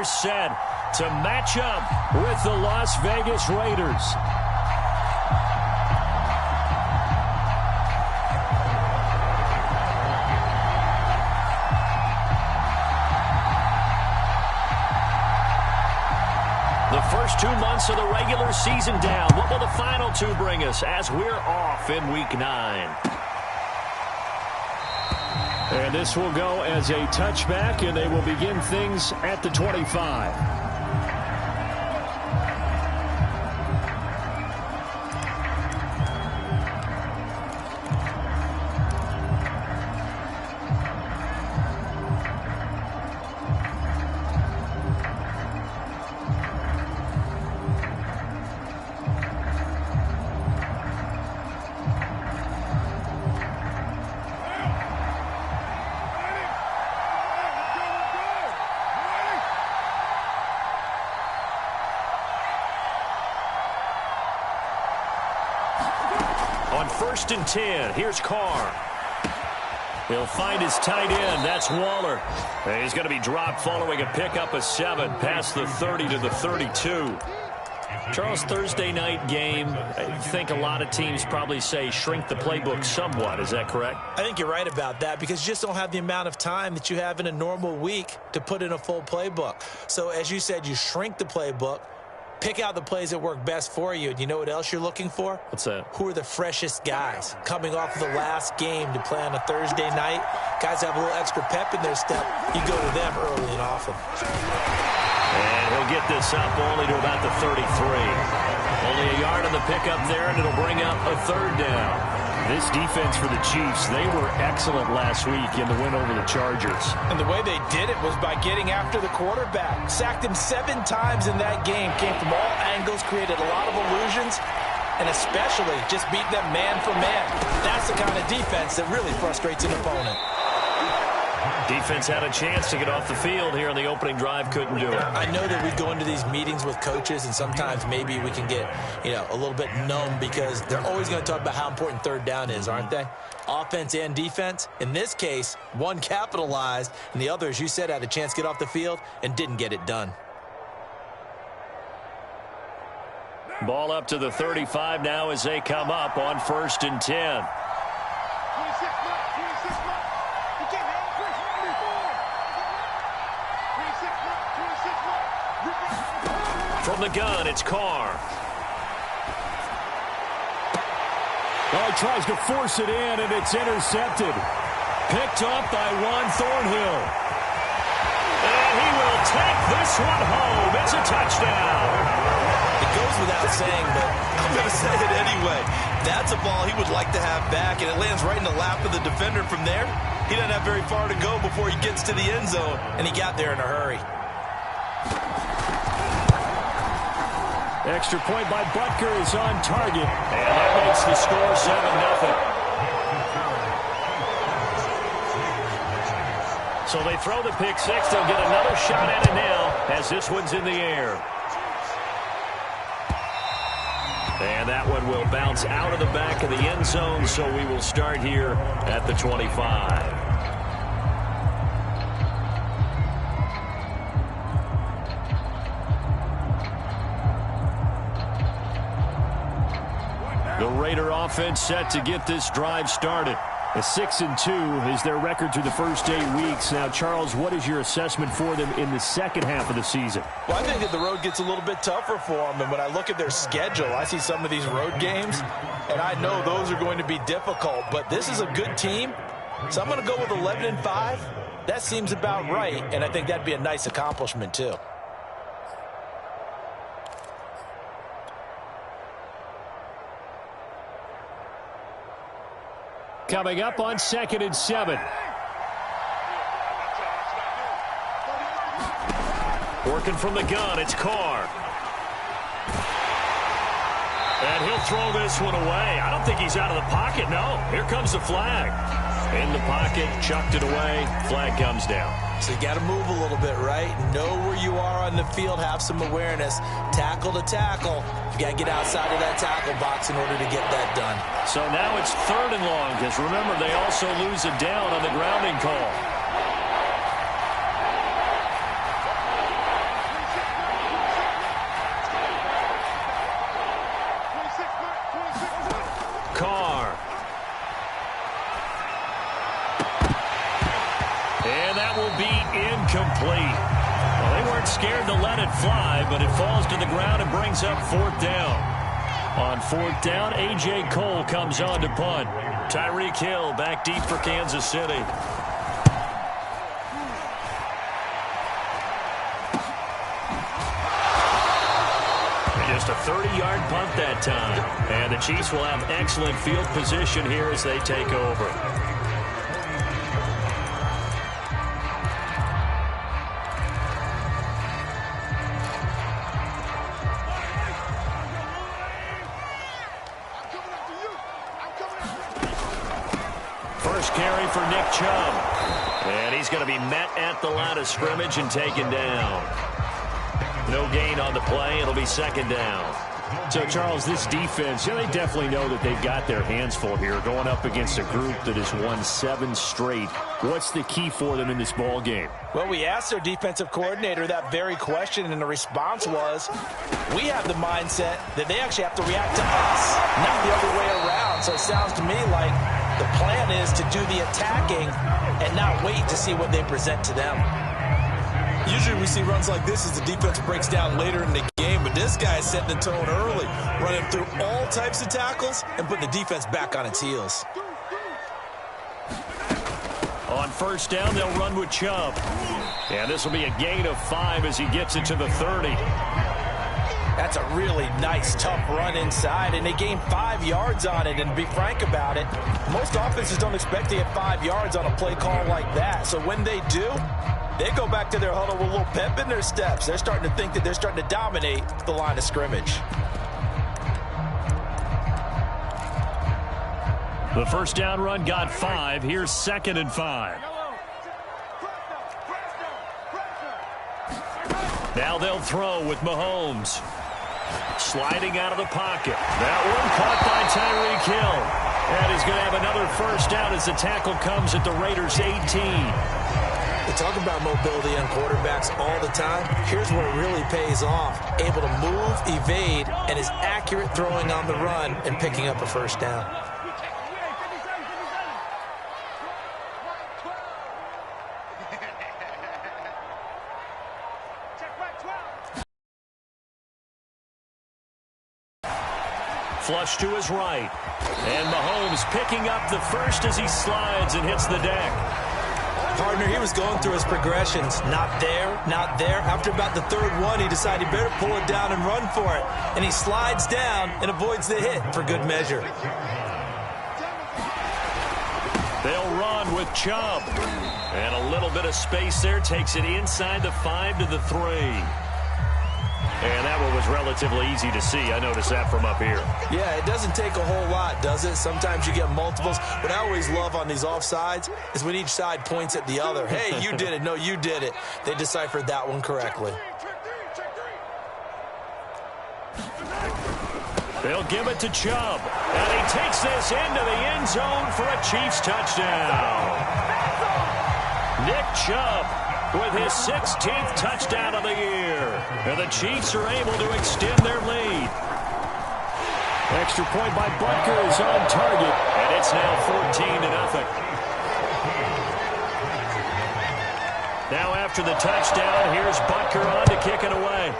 they're set to match up with the Las Vegas Raiders. The first 2 months of the regular season down. What will the final two bring us as we're off in Week 9? And this will go as a touchback, and they will begin things at the 25. On 1st and 10, here's Carr. He'll find his tight end. That's Waller. And he's going to be dropped following a pickup of 7 past the 30 to the 32. Charles, Thursday night game, I think a lot of teams probably say shrink the playbook somewhat. Is that correct? I think you're right about that because you just don't have the amount of time that you have in a normal week to put in a full playbook. So as you said, you shrink the playbook. Pick out the plays that work best for you. And you know what else you're looking for? What's that? Who are the freshest guys coming off of the last game to play on a Thursday night? Guys have a little extra pep in their step. You go to them early and often. And he'll get this up only to about the 33. Only a yard on the pickup there, and it'll bring up a 3rd down. This defense for the Chiefs, they were excellent last week in the win over the Chargers. And the way they did it was by getting after the quarterback. Sacked him 7 times in that game. Came from all angles, created a lot of illusions, and especially just beat them man for man. That's the kind of defense that really frustrates an opponent. Defense had a chance to get off the field here in the opening drive, couldn't do it. I know that we go into these meetings with coaches, and sometimes maybe we can get, a little bit numb because they're always going to talk about how important 3rd down is, aren't they? Offense and defense. In this case, one capitalized, and the other, as you said, had a chance to get off the field and didn't get it done. Ball up to the 35 now as they come up on 1st and 10. From the gun, it's Carr. Oh, he tries to force it in, and it's intercepted. Picked up by Juan Thornhill. And he will take this one home. It's a touchdown. It goes without saying, but I'm going to say it anyway. That's a ball he would like to have back, and it lands right in the lap of the defender from there. He doesn't have very far to go before he gets to the end zone, and he got there in a hurry. Extra point by Butker is on target. And that makes the score 7-0. So they throw the pick 6. They'll get another shot at it now as this one's in the air. And that one will bounce out of the back of the end zone, so we will start here at the 25. The Raider offense set to get this drive started. A 6-2 is their record through the first 8 weeks. Now, Charles, what is your assessment for them in the second half of the season? Well, I think that the road gets a little bit tougher for them. And when I look at their schedule, I see some of these road games, and I know those are going to be difficult. But this is a good team, so I'm going to go with 11-5. That seems about right, and I think that'd be a nice accomplishment, too. Coming up on 2nd and 7. Working from the gun, it's Carr. And he'll throw this one away. I don't think he's out of the pocket, no. Here comes the flag. In the pocket, chucked it away, flag comes down. So you got to move a little bit, right? Know where you are on the field, have some awareness. Tackle to tackle. You got to get outside of that tackle box in order to get that done. So now it's 3rd and long, because remember, they also lose a down on the grounding call. let it fly, but it falls to the ground and brings up fourth down. On fourth down, A.J. Cole comes on to punt. Tyreek Hill back deep for Kansas City. Just a 30-yard punt that time. And the Chiefs will have excellent field position here as they take over. First carry for Nick Chubb. And he's going to be met at the line of scrimmage and taken down. No gain on the play. It'll be second down. So, Charles, this defense, they definitely know that they've got their hands full here going up against a group that has won 7 straight. What's the key for them in this ball game? Well, we asked their defensive coordinator that very question, and the response was, we have the mindset that they actually have to react to us, not the other way around. So it sounds to me like the plan is to do the attacking and not wait to see what they present to them. Usually we see runs like this as the defense breaks down later in the game, but this guy is setting the tone early, running through all types of tackles and putting the defense back on its heels. On first down, they'll run with Chubb. And this will be a gain of 5 as he gets it to the 30. That's a really nice, tough run inside, and they gain 5 yards on it. And to be frank about it, most offenses don't expect to get 5 yards on a play call like that. So when they do, they go back to their huddle with a little pep in their steps. They're starting to think that they're starting to dominate the line of scrimmage. The first down run got 5. Here's 2nd and 5. Now they'll throw with Mahomes. Sliding out of the pocket. That one caught by Tyreek Hill. And he's going to have another first down as the tackle comes at the Raiders' 18. We talk about mobility on quarterbacks all the time. Here's where it really pays off. Able to move, evade, and is accurate throwing on the run and picking up a first down. Flush to his right. And Mahomes picking up the first as he slides and hits the deck. Partner, he was going through his progressions. Not there, not there. After about the third one, he decided he better pull it down and run for it. And he slides down and avoids the hit for good measure. They'll run with Chubb. And a little bit of space there. Takes it inside the 5 to the 3. And that one was relatively easy to see. I noticed that from up here. Yeah, it doesn't take a whole lot, does it? Sometimes you get multiples. What I always love on these offsides is when each side points at the other. Hey, you did it. No, you did it. They deciphered that one correctly. They'll give it to Chubb. And he takes this into the end zone for a Chiefs touchdown. Nick Chubb with his 16th touchdown of the year. And the Chiefs are able to extend their lead. Extra point by Butker is on target. And it's now 14-0. Now after the touchdown, here's Butker on to kick it away.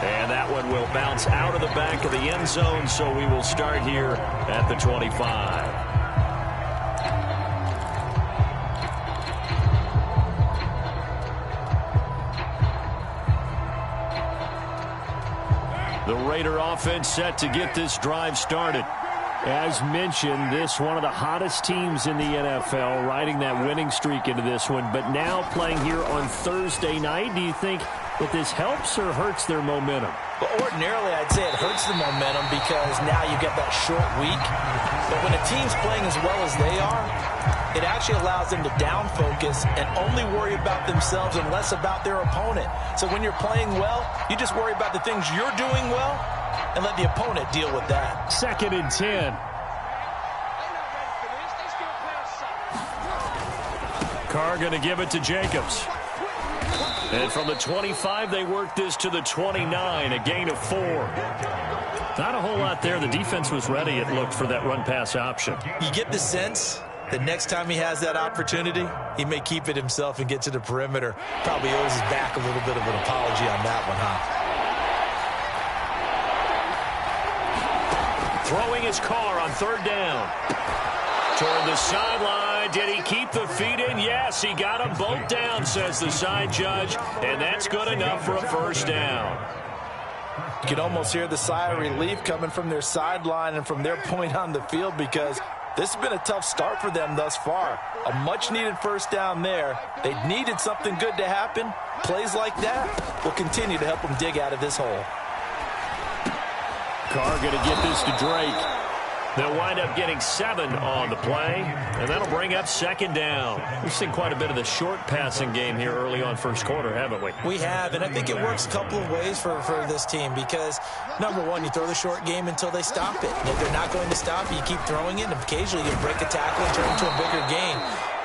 And that one will bounce out of the back of the end zone, so we will start here at the 25. The Raider offense set to get this drive started. As mentioned, this one of the hottest teams in the NFL, riding that winning streak into this one, but now playing here on Thursday night. Do you think that this helps or hurts their momentum? Well, ordinarily, I'd say it hurts the momentum because now you get that short week. But when a team's playing as well as they are, it actually allows them to down focus and only worry about themselves and less about their opponent. So when you're playing well, you just worry about the things you're doing well and let the opponent deal with that. 2nd and 10. Carr going to give it to Jacobs. And from the 25, they work this to the 29, a gain of 4. Not a whole lot there. The defense was ready, it looked, for that run-pass option. You get the sense the next time he has that opportunity, he may keep it himself and get to the perimeter. Probably owes his back a little bit of an apology on that one, huh? Throwing his car on third down. Toward the sideline. Did he keep the feet in? Yes, he got them both down, says the side judge. And that's good enough for a first down. You can almost hear the sigh of relief coming from their sideline and from their point on the field, because this has been a tough start for them thus far. A much-needed first down there. They needed something good to happen. Plays like that will continue to help them dig out of this hole. Carr going to get this to Drake. They'll wind up getting 7 on the play, and that'll bring up second down. We've seen quite a bit of the short passing game here early on first quarter, haven't we? We have, and I think it works a couple of ways for this team, because, number one, you throw the short game until they stop it. And if they're not going to stop it, you keep throwing it, and occasionally you break a tackle and turn it into a bigger gain.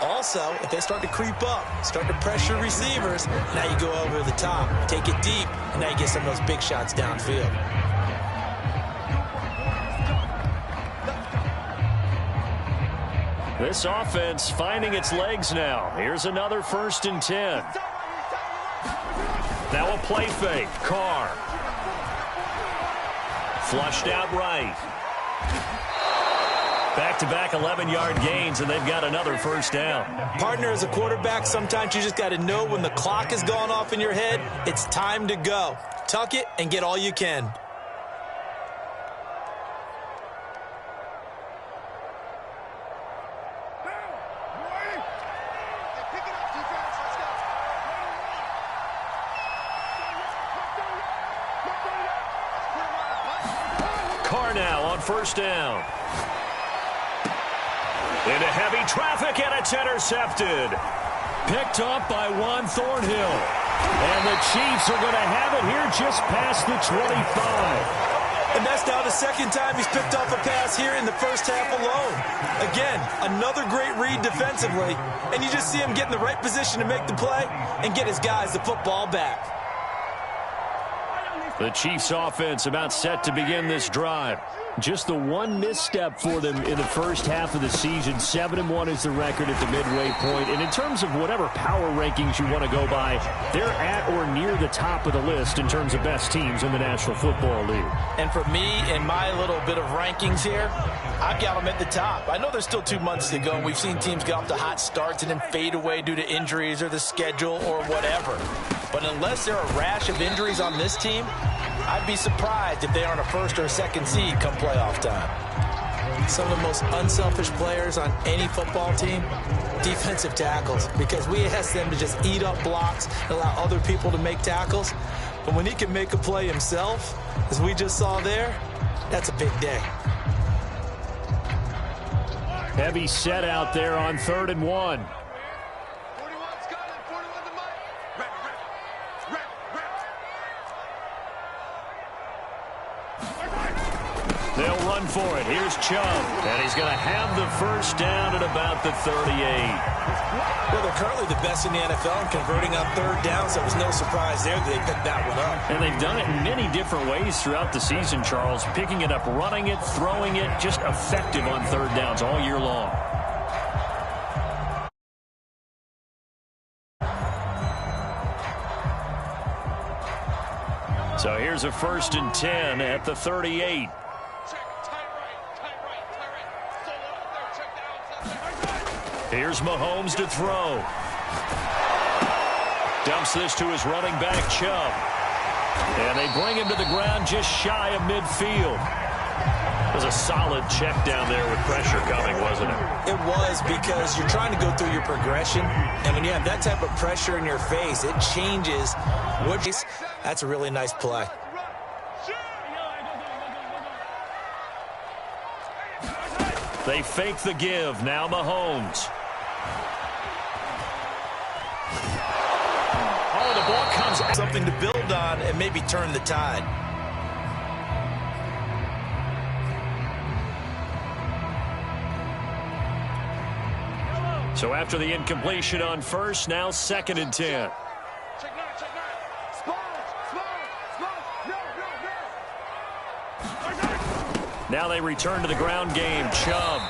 Also, if they start to creep up, start to pressure receivers, now you go over the top, take it deep, and now you get some of those big shots downfield. This offense finding its legs now. Here's another 1st and 10. Now a play fake. Carr. Flushed out right. Back-to-back 11-yard gains, and they've got another first down. Partner, as a quarterback, sometimes you just got to know when the clock has gone off in your head, it's time to go. Tuck it and get all you can. Now on first down. Into heavy traffic, and it's intercepted. Picked up by Juan Thornhill. And the Chiefs are going to have it here just past the 25. And that's now the second time he's picked off a pass here in the first half alone. Again, another great read defensively, and you just see him get in the right position to make the play and get his guys the football back. The Chiefs offense about set to begin this drive. Just the one misstep for them in the first half of the season. 7-1 is the record at the midway point. And in terms of whatever power rankings you want to go by, they're at or near the top of the list in terms of best teams in the National Football League. And for me, in my little bit of rankings here, I've got them at the top. I know there's still 2 months to go, and we've seen teams get off to hot starts and then fade away due to injuries or the schedule or whatever. But unless there are a rash of injuries on this team, I'd be surprised if they aren't a first or a second seed come playoff time. Some of the most unselfish players on any football team, defensive tackles, because we ask them to just eat up blocks and allow other people to make tackles. But when he can make a play himself, as we just saw there, that's a big day. Heavy set out there on 3rd and 1. They'll run for it. Here's Chubb. And he's going to have the first down at about the 38. Well, they're currently the best in the NFL in converting on 3rd down, so it was no surprise there that they picked that one up. And they've done it in many different ways throughout the season, Charles. Picking it up, running it, throwing it, just effective on 3rd downs all year long. So here's a 1st and 10 at the 38. Here's Mahomes to throw. Dumps this to his running back, Chubb. And they bring him to the ground just shy of midfield. It was a solid check down there with pressure coming, wasn't it? It was, because you're trying to go through your progression, and when you have that type of pressure in your face, it changes. That's a really nice play. They fake the give. Now Mahomes. Oh, the ball comes. Something to build on and maybe turn the tide. So after the incompletion on first, now 2nd and 10. Now they return to the ground game. Chubb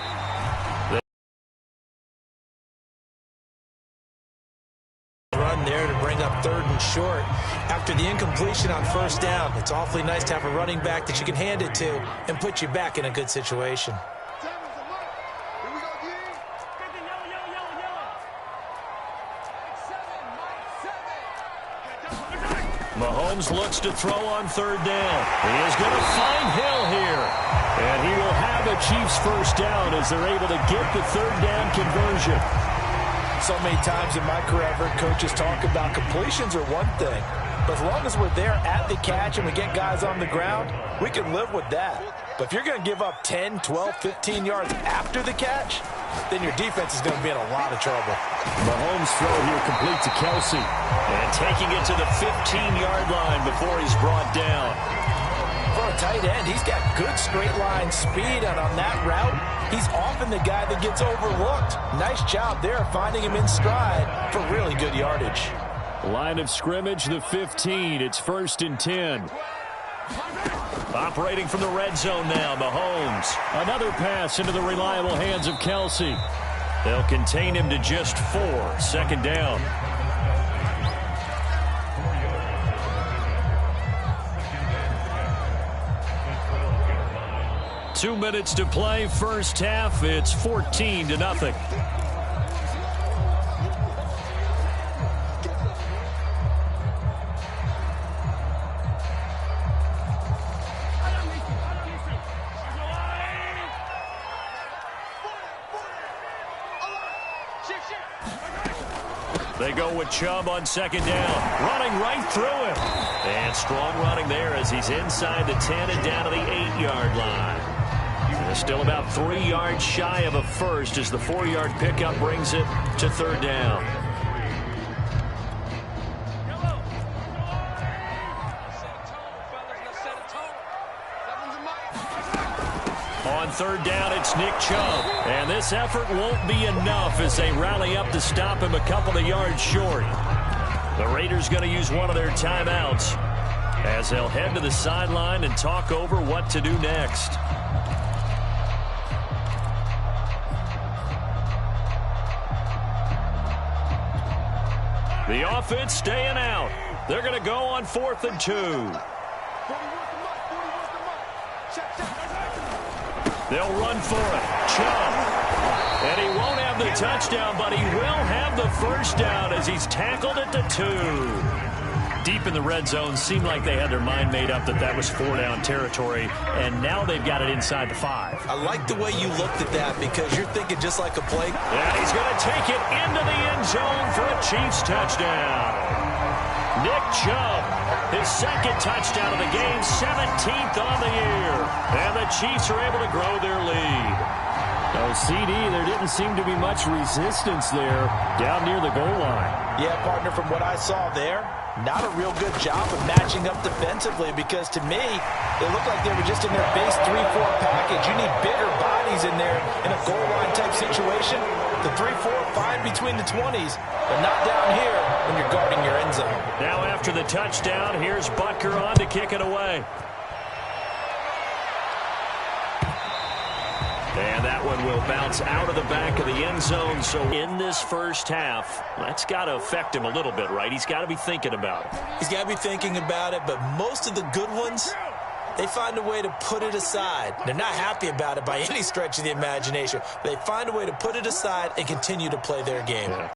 bring up 3rd and short. After the incompletion on 1st down, it's awfully nice to have a running back that you can hand it to and put you back in a good situation. Mahomes looks to throw on 3rd down. He is going to find Hill here. And he will have a Chiefs first down as they're able to get the 3rd down conversion. So many times in my career, I've heard coaches talk about completions are one thing. But as long as we're there at the catch and we get guys on the ground, we can live with that. But if you're going to give up 10, 12, 15 yards after the catch, then your defense is going to be in a lot of trouble. Mahomes' throw here complete to Kelsey. And taking it to the 15-yard line before he's brought down. For a tight end, he's got good straight line speed, and on that route, he's often the guy that gets overlooked. Nice job there finding him in stride for really good yardage. Line of scrimmage, the 15. It's 1st and 10. Operating from the red zone now, Mahomes. Another pass into the reliable hands of Kelsey. They'll contain him to just 4. 2nd down. Two minutes to play, first half. It's 14-0. They go with Chubb on 2nd down. Running right through him. And strong running there as he's inside the 10 and down to the 8-yard line. And still about 3 yards shy of a first as the 4-yard pickup brings it to 3rd down. On 3rd down, it's Nick Chubb. And this effort won't be enough as they rally up to stop him a couple of yards short. The Raiders going to use one of their timeouts as they'll head to the sideline and talk over what to do next. The offense staying out. They're going to go on 4th and 2. They'll run for it. Chubb. And he won't have the touchdown, but he will have the first down as he's tackled at the 2. Deep in the red zone, seemed like they had their mind made up that that was 4-down territory, and now they've got it inside the 5. I like the way you looked at that because you're thinking just like a play. And he's going to take it into the end zone for a Chiefs touchdown. Nick Chubb, his 2nd touchdown of the game, 17th on the year. And the Chiefs are able to grow their lead. No, CD, there didn't seem to be much resistance there down near the goal line. Yeah, partner, from what I saw there, not a real good job of matching up defensively because to me, they looked like they were just in their base 3-4 package. You need bigger bodies in there in a goal line type situation. The 3-4, fine between the 20s, but not down here when you're guarding your end zone. Now after the touchdown, here's Butker on to kick it away. And that one will bounce out of the back of the end zone. So in this first half, that's got to affect him a little bit, right? He's got to be thinking about it. He's got to be thinking about it, but most of the good ones, they find a way to put it aside. They're not happy about it by any stretch of the imagination. They find a way to put it aside and continue to play their game. Yeah.